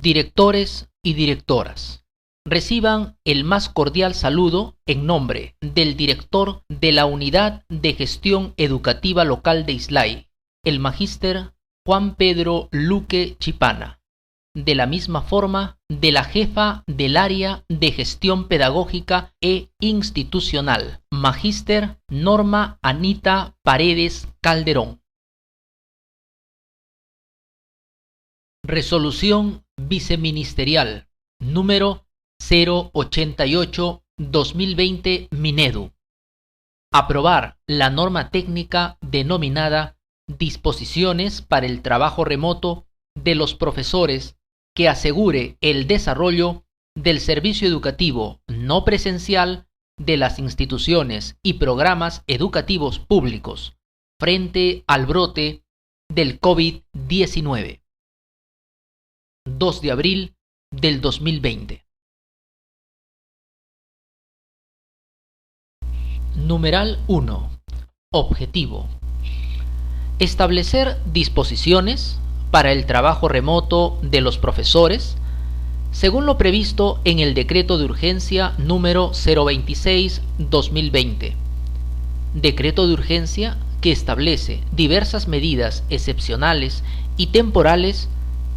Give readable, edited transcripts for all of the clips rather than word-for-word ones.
Directores y directoras, reciban el más cordial saludo en nombre del director de la Unidad de Gestión Educativa Local de Islay, el magíster Juan Pedro Luque Chipana. De la misma forma, de la jefa del área de gestión pedagógica e institucional, magíster Norma Anita Paredes Calderón. Resolución Viceministerial número 088-2020 Minedu. Aprobar la norma técnica denominada Disposiciones para el trabajo remoto de los profesores que asegure el desarrollo del servicio educativo no presencial de las instituciones y programas educativos públicos frente al brote del COVID-19. 2 de abril del 2020. Numeral 1. Objetivo. Establecer disposiciones para el trabajo remoto de los profesores según lo previsto en el Decreto de Urgencia número 026-2020. Decreto de Urgencia que establece diversas medidas excepcionales y temporales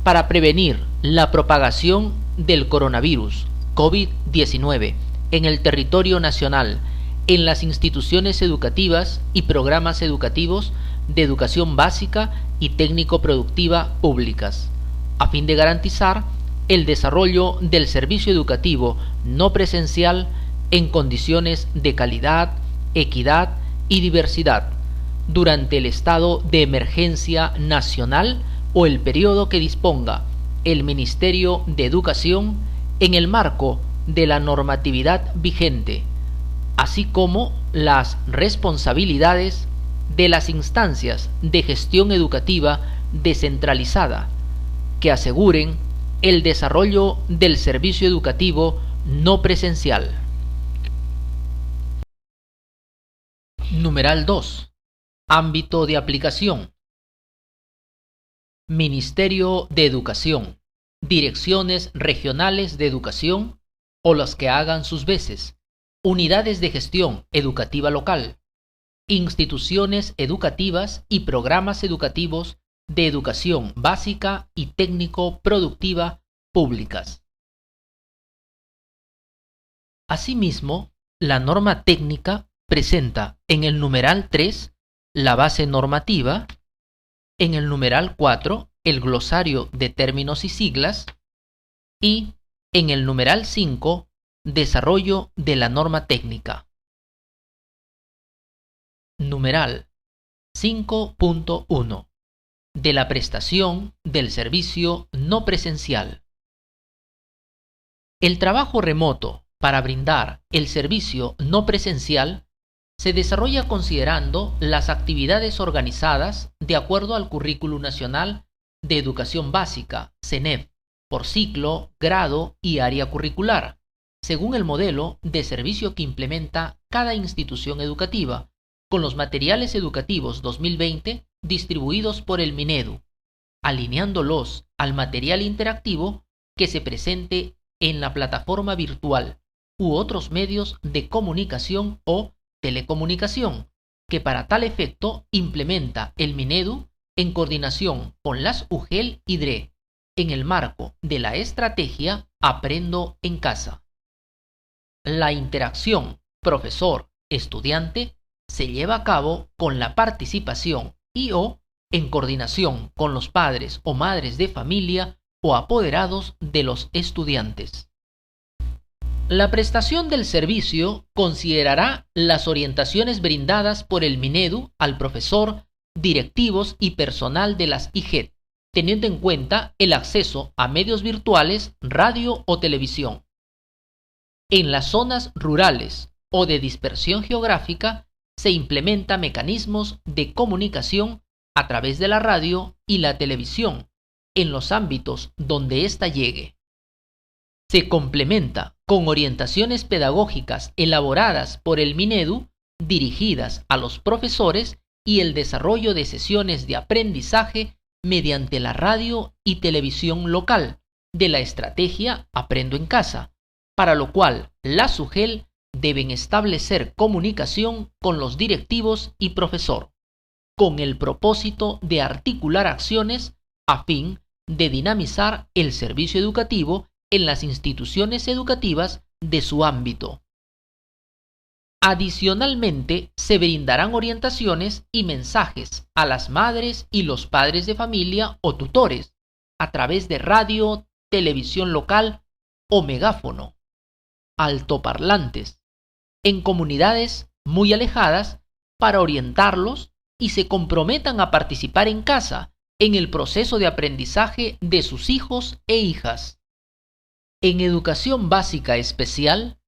para prevenir la propagación del coronavirus COVID-19 en el territorio nacional, en las instituciones educativas y programas educativos de educación básica y técnico-productiva públicas, a fin de garantizar el desarrollo del servicio educativo no presencial en condiciones de calidad, equidad y diversidad durante el estado de emergencia nacional o el periodo que disponga el Ministerio de Educación en el marco de la normatividad vigente, así como las responsabilidades de las instancias de gestión educativa descentralizada que aseguren el desarrollo del servicio educativo no presencial. Numeral 2. Ámbito de aplicación. Ministerio de Educación, direcciones regionales de educación o las que hagan sus veces, unidades de gestión educativa local, instituciones educativas y programas educativos de educación básica y técnico-productiva públicas. Asimismo, la norma técnica presenta en el numeral 3 la base normativa, en el numeral 4 el glosario de términos y siglas y en el numeral 5 desarrollo de la norma técnica. Numeral 5.1 de la prestación del servicio no presencial. El trabajo remoto para brindar el servicio no presencial se desarrolla considerando las actividades organizadas de acuerdo al Currículum Nacional de Educación Básica, CENEB, por ciclo, grado y área curricular, según el modelo de servicio que implementa cada institución educativa, con los materiales educativos 2020 distribuidos por el Minedu, alineándolos al material interactivo que se presente en la plataforma virtual u otros medios de comunicación o telecomunicación, que para tal efecto implementa el Minedu en coordinación con las UGEL y DRE, en el marco de la estrategia Aprendo en Casa. La interacción profesor-estudiante se lleva a cabo con la participación y/o en coordinación con los padres o madres de familia o apoderados de los estudiantes. La prestación del servicio considerará las orientaciones brindadas por el Minedu al profesor, directivos y personal de las IGED, teniendo en cuenta el acceso a medios virtuales, radio o televisión. En las zonas rurales o de dispersión geográfica se implementa mecanismos de comunicación a través de la radio y la televisión en los ámbitos donde ésta llegue. Se complementa con orientaciones pedagógicas elaboradas por el Minedu dirigidas a los profesores y el desarrollo de sesiones de aprendizaje mediante la radio y televisión local, de la estrategia Aprendo en Casa, para lo cual las UGEL deben establecer comunicación con los directivos y profesor, con el propósito de articular acciones a fin de dinamizar el servicio educativo en las instituciones educativas de su ámbito. Adicionalmente, se brindarán orientaciones y mensajes a las madres y los padres de familia o tutores a través de radio, televisión local o megáfono, altoparlantes, en comunidades muy alejadas para orientarlos y se comprometan a participar en casa en el proceso de aprendizaje de sus hijos e hijas. En educación básica especial,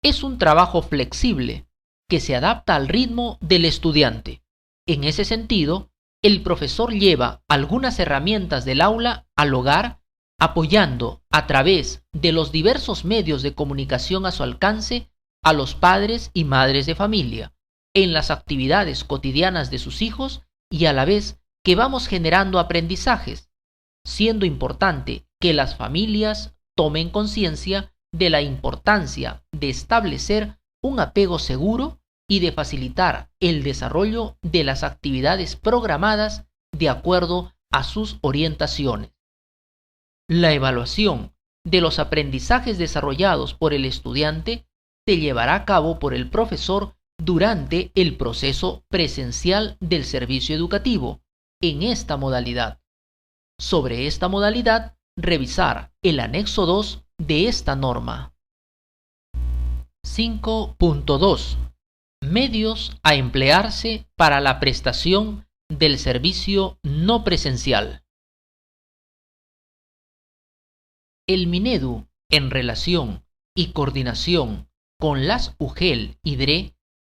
es un trabajo flexible que se adapta al ritmo del estudiante. En ese sentido, el profesor lleva algunas herramientas del aula al hogar, apoyando a través de los diversos medios de comunicación a su alcance a los padres y madres de familia en las actividades cotidianas de sus hijos y a la vez que vamos generando aprendizajes, siendo importante que las familias tomen conciencia de la importancia de establecer un apego seguro y de facilitar el desarrollo de las actividades programadas de acuerdo a sus orientaciones. La evaluación de los aprendizajes desarrollados por el estudiante se llevará a cabo por el profesor durante el proceso presencial del servicio educativo en esta modalidad. Sobre esta modalidad, revisar el anexo 2 de esta norma. 5.2. Medios a emplearse para la prestación del servicio no presencial. El Minedu, en relación y coordinación con las UGEL y DRE,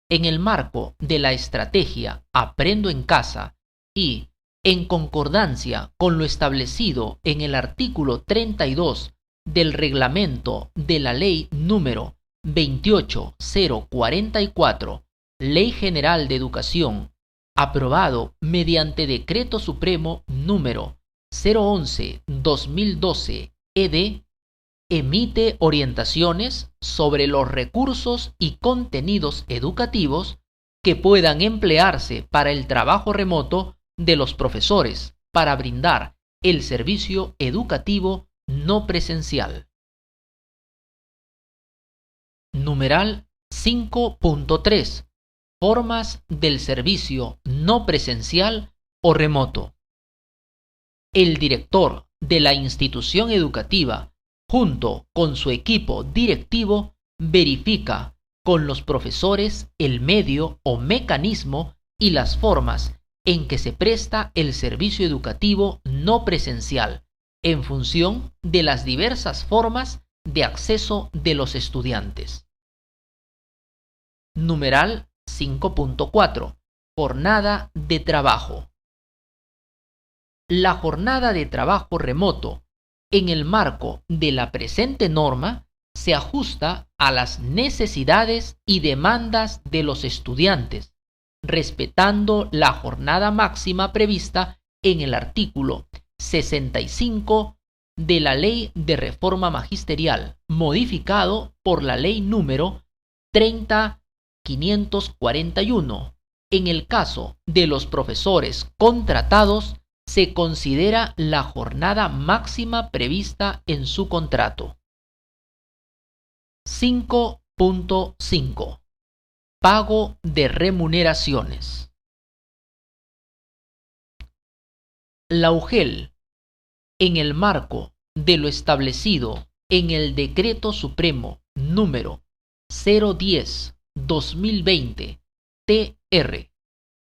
en el marco de la estrategia Aprendo en Casa y en concordancia con lo establecido en el artículo 32 del reglamento de la Ley número 28044, Ley General de Educación, aprobado mediante Decreto Supremo número 011-2012 ED, emite orientaciones sobre los recursos y contenidos educativos que puedan emplearse para el trabajo remoto de los profesores para brindar el servicio educativo no presencial. Numeral 5.3. Formas del servicio no presencial o remoto. El director de la institución educativa, junto con su equipo directivo, verifica con los profesores el medio o mecanismo y las formas en que se presta el servicio educativo no presencial, en función de las diversas formas de acceso de los estudiantes. Numeral 5.4. Jornada de trabajo. La jornada de trabajo remoto, en el marco de la presente norma, se ajusta a las necesidades y demandas de los estudiantes, respetando la jornada máxima prevista en el artículo 65 de la Ley de Reforma Magisterial, modificado por la Ley número 30.541. En el caso de los profesores contratados, se considera la jornada máxima prevista en su contrato. 5.5. Pago de remuneraciones. La UGEL, en el marco de lo establecido en el Decreto Supremo número 010-2020 TR,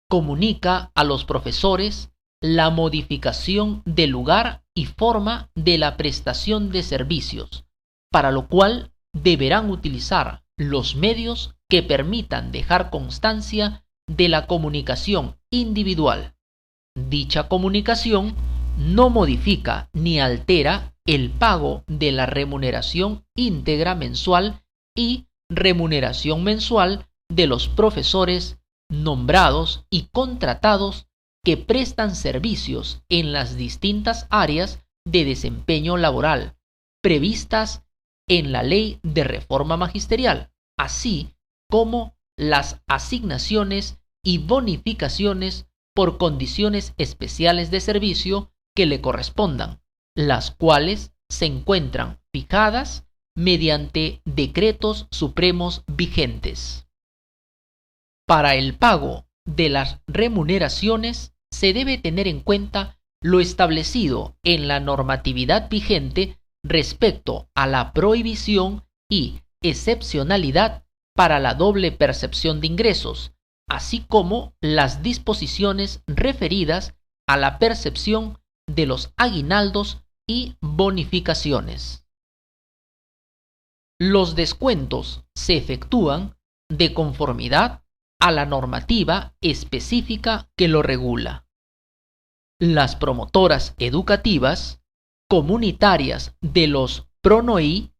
comunica a los profesores la modificación del lugar y forma de la prestación de servicios, para lo cual deberán utilizar los medios que permitan dejar constancia de la comunicación individual. Dicha comunicación no modifica ni altera el pago de la remuneración íntegra mensual y remuneración mensual de los profesores nombrados y contratados que prestan servicios en las distintas áreas de desempeño laboral previstas en la Ley de Reforma Magisterial, así como las asignaciones y bonificaciones por condiciones especiales de servicio que le correspondan, las cuales se encuentran fijadas mediante decretos supremos vigentes. Para el pago de las remuneraciones se debe tener en cuenta lo establecido en la normatividad vigente respecto a la prohibición y excepcionalidad para la doble percepción de ingresos, así como las disposiciones referidas a la percepción de los aguinaldos y bonificaciones. Los descuentos se efectúan de conformidad a la normativa específica que lo regula. Las promotoras educativas comunitarias de los PRONOI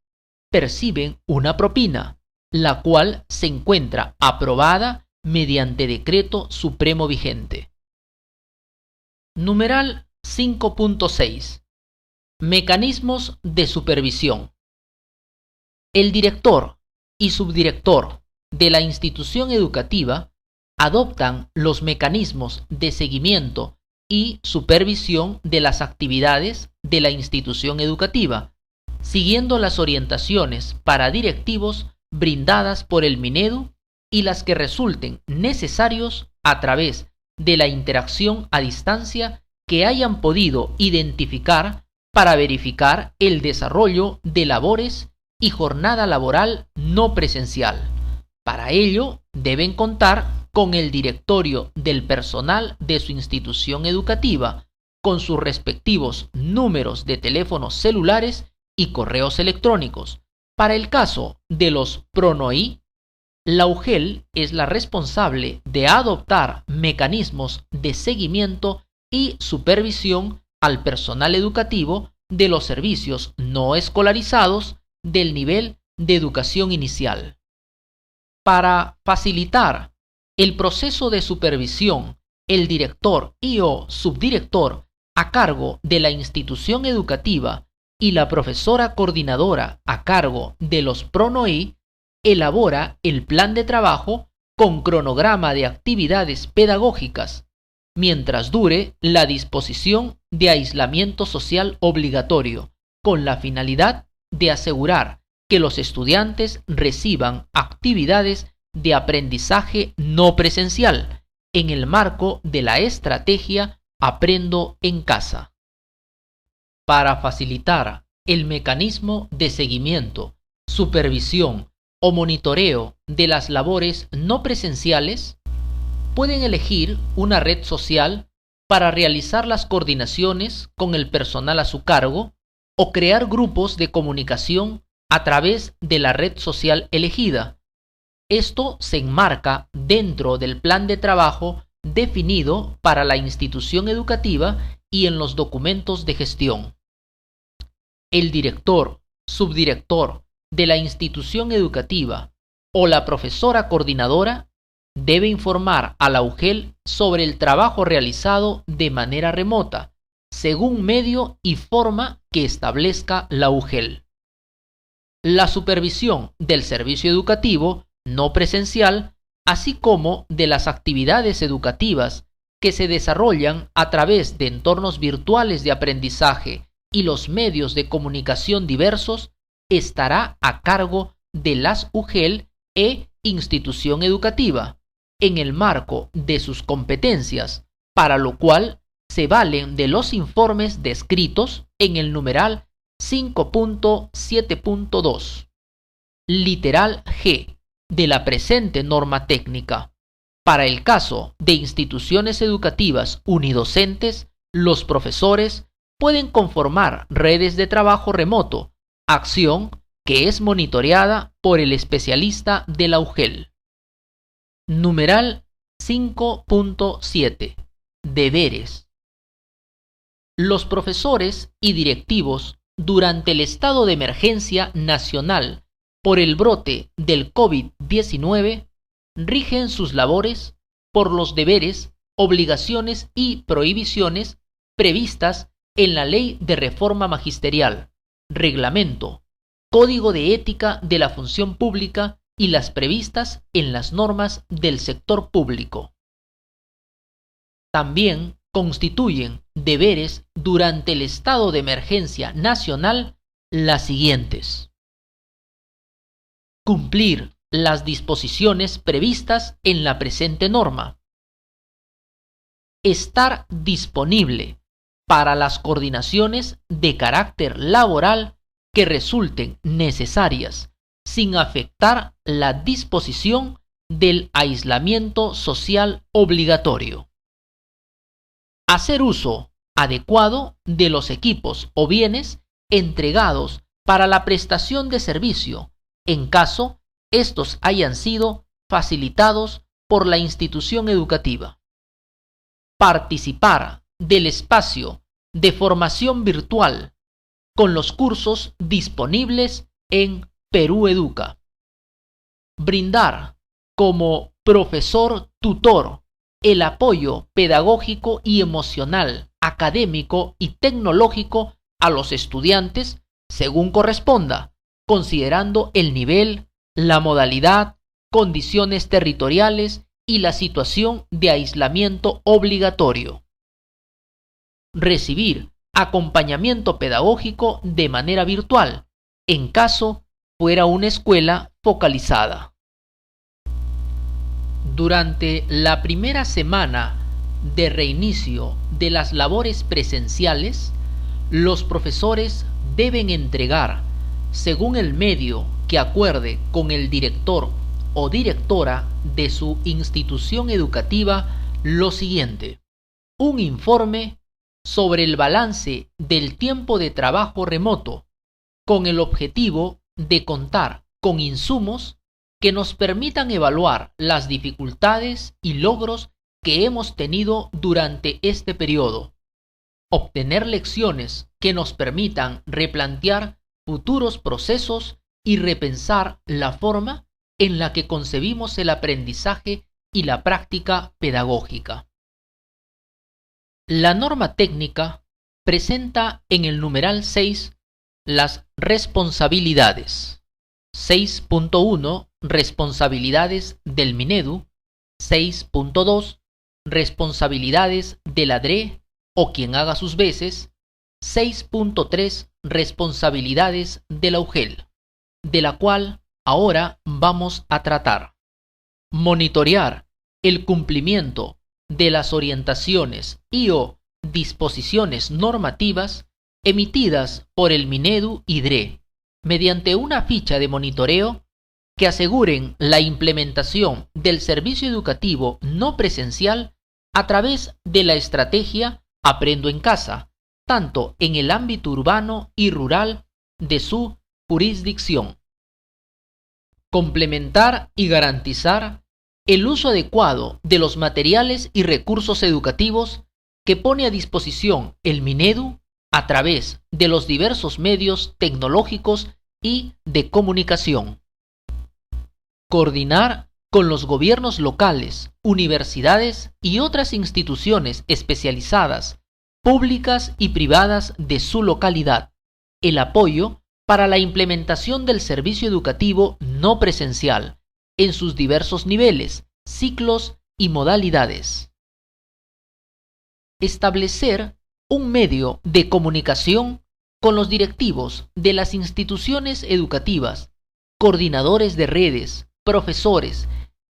perciben una propina, la cual se encuentra aprobada mediante decreto supremo vigente. Numeral 5.6. Mecanismos de supervisión. El director y subdirector de la institución educativa adoptan los mecanismos de seguimiento y supervisión de las actividades de la institución educativa, siguiendo las orientaciones para directivos brindadas por el Minedu y las que resulten necesarios a través de la interacción a distancia que hayan podido identificar para verificar el desarrollo de labores y jornada laboral no presencial. Para ello, deben contar con el directorio del personal de su institución educativa, con sus respectivos números de teléfonos celulares y correos electrónicos. Para el caso de los PRONOI, la UGEL es la responsable de adoptar mecanismos de seguimiento y supervisión al personal educativo de los servicios no escolarizados del nivel de educación inicial. Para facilitar el proceso de supervisión, el director y/o subdirector a cargo de la institución educativa y la profesora coordinadora a cargo de los PRONOI elabora el plan de trabajo con cronograma de actividades pedagógicas, mientras dure la disposición de aislamiento social obligatorio, con la finalidad de asegurar que los estudiantes reciban actividades de aprendizaje no presencial en el marco de la estrategia Aprendo en Casa. Para facilitar el mecanismo de seguimiento, supervisión o monitoreo de las labores no presenciales, pueden elegir una red social para realizar las coordinaciones con el personal a su cargo o crear grupos de comunicación a través de la red social elegida. Esto se enmarca dentro del plan de trabajo definido para la institución educativa y en los documentos de gestión. El director, subdirector de la institución educativa o la profesora coordinadora debe informar a la UGEL sobre el trabajo realizado de manera remota, según medio y forma que establezca la UGEL. La supervisión del servicio educativo no presencial, así como de las actividades educativas que se desarrollan a través de entornos virtuales de aprendizaje y los medios de comunicación diversos, estará a cargo de las UGEL e institución educativa, en el marco de sus competencias, para lo cual se valen de los informes descritos en el numeral 5.7.2, literal G, de la presente norma técnica. Para el caso de instituciones educativas unidocentes, los profesores pueden conformar redes de trabajo remoto, acción que es monitoreada por el especialista de la UGEL. Numeral 5.7. Deberes. Los profesores y directivos, durante el estado de emergencia nacional por el brote del COVID-19, rigen sus labores por los deberes, obligaciones y prohibiciones previstas en la Ley de Reforma Magisterial, Reglamento, Código de Ética de la Función Pública y las previstas en las normas del sector público. También constituyen deberes durante el estado de emergencia nacional las siguientes: cumplir las disposiciones previstas en la presente norma, estar disponible para las coordinaciones de carácter laboral que resulten necesarias sin afectar la disposición del aislamiento social obligatorio, hacer uso adecuado de los equipos o bienes entregados para la prestación de servicio, en caso estos hayan sido facilitados por la institución educativa, participar del espacio de formación virtual con los cursos disponibles en Perú Educa, brindar como profesor tutor el apoyo pedagógico y emocional, académico y tecnológico a los estudiantes según corresponda, considerando el nivel, la modalidad, condiciones territoriales y la situación de aislamiento obligatorio. Recibir acompañamiento pedagógico de manera virtual, en caso fuera una escuela focalizada. Durante la primera semana de reinicio de las labores presenciales, los profesores deben entregar, según el medio que acuerde con el director o directora de su institución educativa, lo siguiente: un informe sobre el balance del tiempo de trabajo remoto, con el objetivo de contar con insumos que nos permitan evaluar las dificultades y logros que hemos tenido durante este periodo, obtener lecciones que nos permitan replantear futuros procesos y repensar la forma en la que concebimos el aprendizaje y la práctica pedagógica. La norma técnica presenta en el numeral 6 las responsabilidades. 6.1 Responsabilidades del Minedu. 6.2 Responsabilidades de la DRE o quien haga sus veces. 6.3 Responsabilidades de la UGEL, de la cual ahora vamos a tratar. Monitorear el cumplimiento de las orientaciones y o disposiciones normativas emitidas por el Minedu y DRE, mediante una ficha de monitoreo que aseguren la implementación del servicio educativo no presencial a través de la estrategia Aprendo en Casa, tanto en el ámbito urbano y rural de su jurisdicción. Complementar y garantizar el uso adecuado de los materiales y recursos educativos que pone a disposición el Minedu a través de los diversos medios tecnológicos y de comunicación. Coordinar con los gobiernos locales, universidades y otras instituciones especializadas, públicas y privadas de su localidad, el apoyo para la implementación del servicio educativo no presencial en sus diversos niveles, ciclos y modalidades. Establecer un medio de comunicación con los directivos de las instituciones educativas, coordinadores de redes, profesores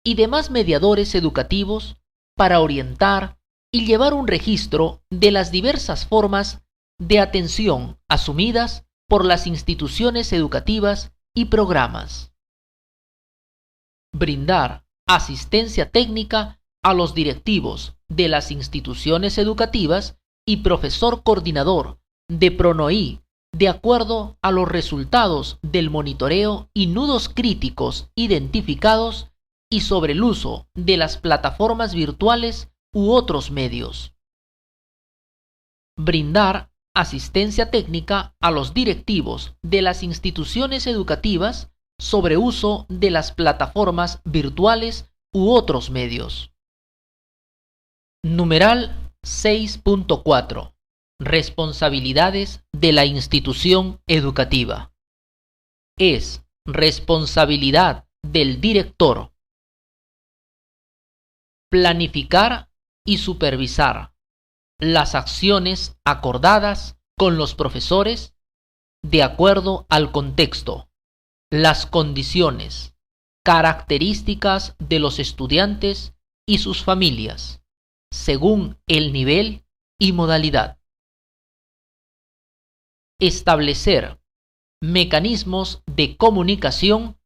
y demás mediadores educativos para orientar y llevar un registro de las diversas formas de atención asumidas por las instituciones educativas y programas. Brindar asistencia técnica a los directivos de las instituciones educativas y profesor coordinador de PRONOI de acuerdo a los resultados del monitoreo y nudos críticos identificados y sobre el uso de las plataformas virtuales u otros medios. Brindar asistencia técnica a los directivos de las instituciones educativas sobre uso de las plataformas virtuales u otros medios. Numeral 6.4 responsabilidades de la institución educativa. Es responsabilidad del director planificar y supervisar las acciones acordadas con los profesores de acuerdo al contexto, las condiciones, características de los estudiantes y sus familias, según el nivel y modalidad. Establecer mecanismos de comunicación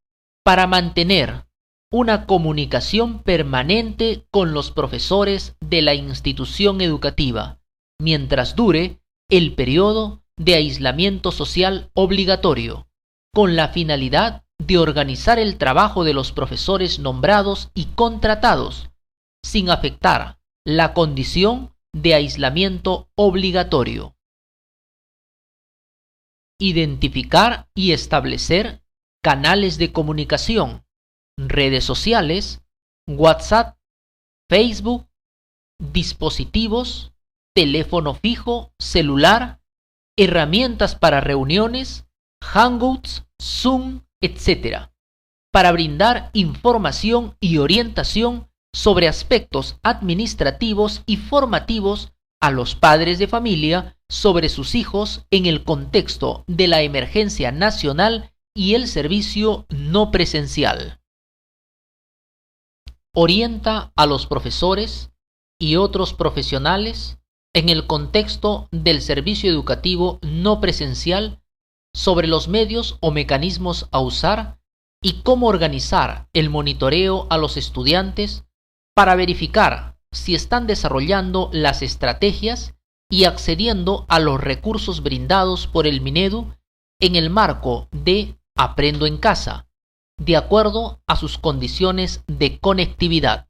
para mantener una comunicación permanente con los profesores de la institución educativa, mientras dure el periodo de aislamiento social obligatorio, con la finalidad de organizar el trabajo de los profesores nombrados y contratados, sin afectar la condición de aislamiento obligatorio. Identificar y establecer canales de comunicación, redes sociales, WhatsApp, Facebook, dispositivos, teléfono fijo, celular, herramientas para reuniones, Hangouts, Zoom, etc., para brindar información y orientación sobre aspectos administrativos y formativos a los padres de familia sobre sus hijos en el contexto de la emergencia nacional y el servicio no presencial. Orienta a los profesores y otros profesionales en el contexto del servicio educativo no presencial sobre los medios o mecanismos a usar y cómo organizar el monitoreo a los estudiantes para verificar si están desarrollando las estrategias y accediendo a los recursos brindados por el Minedu en el marco de Aprendo en Casa, de acuerdo a sus condiciones de conectividad.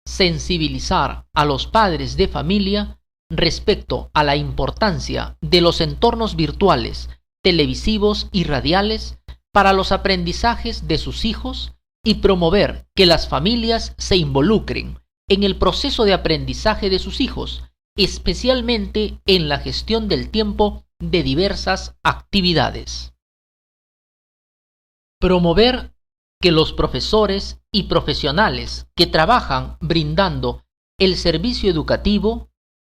Sensibilizar a los padres de familia respecto a la importancia de los entornos virtuales, televisivos y radiales para los aprendizajes de sus hijos y promover que las familias se involucren en el proceso de aprendizaje de sus hijos, especialmente en la gestión del tiempo de diversas actividades. Promover que los profesores y profesionales que trabajan brindando el servicio educativo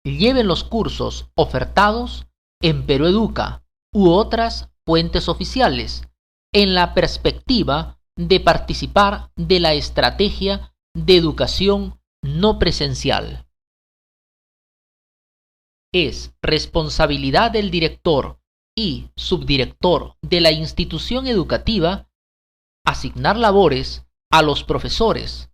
lleven los cursos ofertados en Peroeduca u otras fuentes oficiales en la perspectiva de participar de la estrategia de educación no presencial. Es responsabilidad del director y subdirector de la institución educativa asignar labores a los profesores,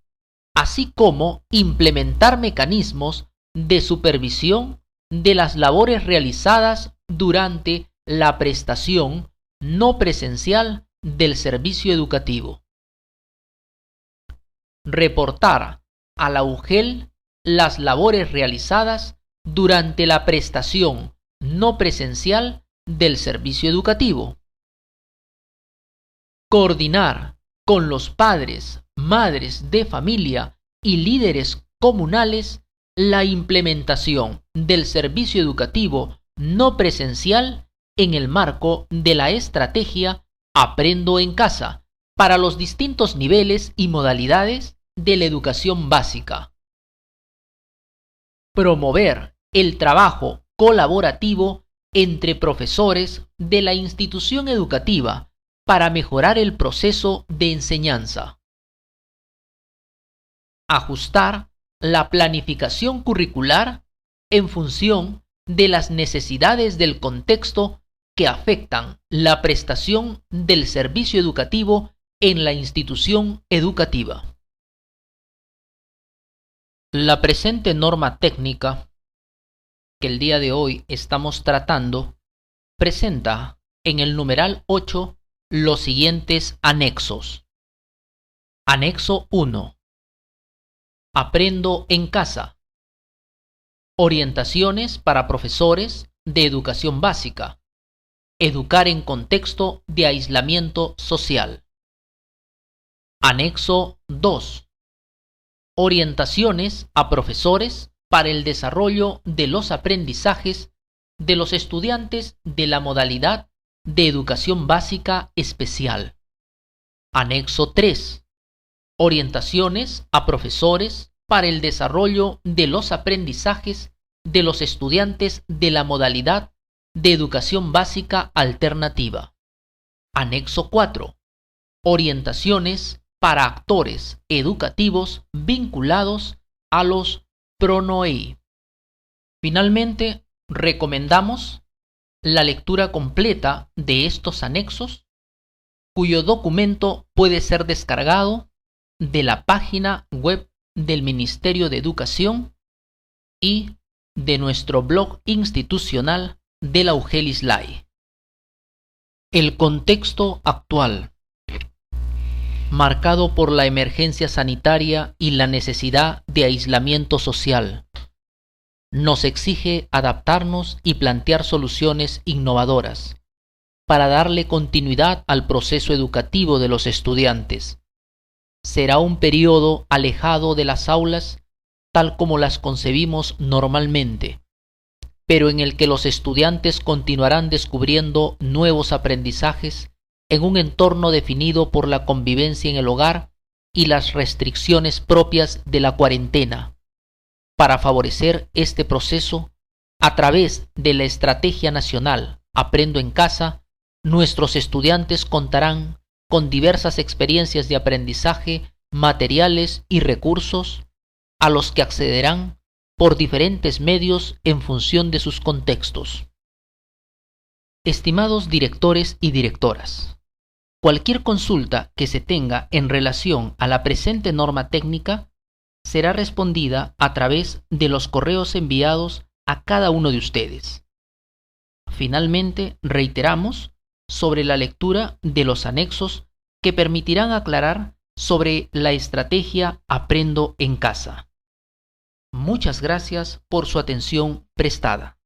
así como implementar mecanismos de supervisión de las labores realizadas durante la prestación no presencial del servicio educativo. Reportar a la UGEL las labores realizadas durante la prestación no presencial del servicio educativo. Coordinar con los padres, madres de familia y líderes comunales la implementación del servicio educativo no presencial en el marco de la estrategia Aprendo en Casa para los distintos niveles y modalidades de la educación básica. Promover el trabajo colaborativo entre profesores de la institución educativa para mejorar el proceso de enseñanza. Ajustar la planificación curricular en función de las necesidades del contexto que afectan la prestación del servicio educativo en la institución educativa. La presente norma técnica que el día de hoy estamos tratando presenta en el numeral 8 los siguientes anexos. Anexo 1. Aprendo en casa. Orientaciones para profesores de educación básica. Educar en contexto de aislamiento social. Anexo 2. Orientaciones a profesores para el desarrollo de los aprendizajes de los estudiantes de la modalidad de educación básica especial. Anexo 3. Orientaciones a profesores para el desarrollo de los aprendizajes de los estudiantes de la modalidad de educación básica alternativa. Anexo 4. Orientaciones para actores educativos vinculados a los PRONOEI. Finalmente, recomendamos la lectura completa de estos anexos, cuyo documento puede ser descargado de la página web del Ministerio de Educación y de nuestro blog institucional de la UGEL-ISLAI. El contexto actual, marcado por la emergencia sanitaria y la necesidad de aislamiento social, nos exige adaptarnos y plantear soluciones innovadoras para darle continuidad al proceso educativo de los estudiantes. Será un periodo alejado de las aulas tal como las concebimos normalmente, pero en el que los estudiantes continuarán descubriendo nuevos aprendizajes en un entorno definido por la convivencia en el hogar y las restricciones propias de la cuarentena. Para favorecer este proceso, a través de la Estrategia Nacional Aprendo en Casa, nuestros estudiantes contarán con diversas experiencias de aprendizaje, materiales y recursos a los que accederán por diferentes medios en función de sus contextos. Estimados directores y directoras, cualquier consulta que se tenga en relación a la presente norma técnica será respondida a través de los correos enviados a cada uno de ustedes. Finalmente, reiteramos sobre la lectura de los anexos que permitirán aclarar sobre la estrategia Aprendo en Casa. Muchas gracias por su atención prestada.